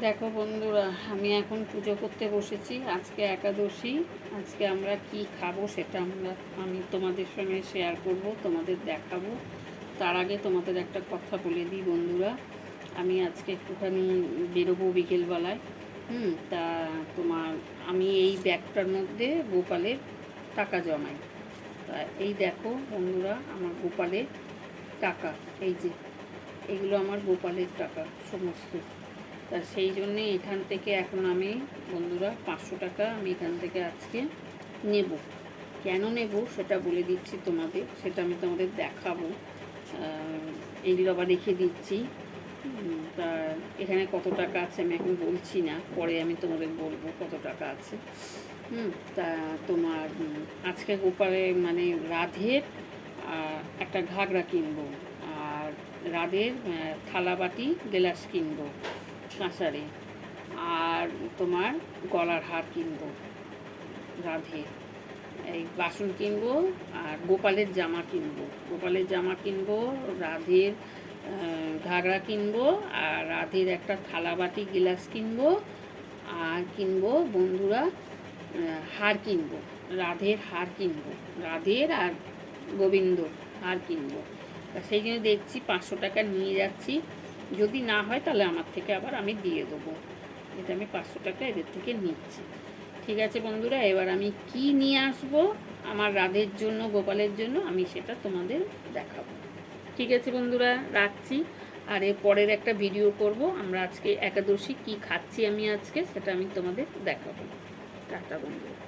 দেখো বন্ধুরা, আমি এখন পুজো করতে বসেছি। আজকে একাদশী। আজকে আমরা কি খাবো সেটা আমি তোমাদের সঙ্গে শেয়ার করব, তোমাদের দেখাবো। তার আগে তোমাদের একটা কথা বলে দিই বন্ধুরা, আমি আজকে একটুখানি বেরোবো বিকেলবেলায়। তা তোমার আমি এই ব্যাগটার মধ্যে গোপালের টাকা জমাই। তা এই দেখো বন্ধুরা, আমার গোপালের টাকা, এই যে এগুলো আমার গোপালের টাকা সমস্ত। তা সেই জন্যে এখান থেকে এখন আমি বন্ধুরা 500 টাকা আমি এখান থেকে আজকে নেব। কেন নেব সেটা বলে দিচ্ছি তোমাদের, সেটা আমি তোমাদের দেখাবো। এইগুলো আবার রেখে দিচ্ছি। তা এখানে কত টাকা আছে আমি এখন বলছি না, পরে আমি তোমাদের বলবো কত টাকা আছে। তা তোমার আজকে গোপালে মানে রাধের একটা ঘাগরা কিনবো, আর রাধের থালা বাটি গ্লাস কিনবো কাঁসারে, আর তোমার গলার হার কিনবো রাধে, এই বাসন কিনবো, আর গোপালের জামা কিনবো, গোপালের জামা কিনবো, রাধের ঘাগরা কিনবো, আর রাধের একটা থালা বাটি গ্লাস কিনবো, আর কিনবো বন্ধুরা হার কিনবো, রাধের হার কিনবো, রাধের আর গোবিন্দ হার কিনবো। তা সেই জন্য দেখছি 500 টাকা নিয়ে যাচ্ছি, যদি না হয় তাহলে আমার থেকে আবার আমি দিয়ে দেবো। এটা আমি 500 টাকা এদের থেকে নিচ্ছি। ঠিক আছে বন্ধুরা, এবার আমি কি নিয়ে আসবো আমার রাধের জন্য, গোপালের জন্য, আমি সেটা তোমাদের দেখাবো। ঠিক আছে বন্ধুরা, রাখছি। আর এর পরের একটা ভিডিও করব, আমরা আজকে একাদশী কি খাচ্ছি আমি আজকে, সেটা আমি তোমাদের দেখাবো। টাটা বন্ধুরা।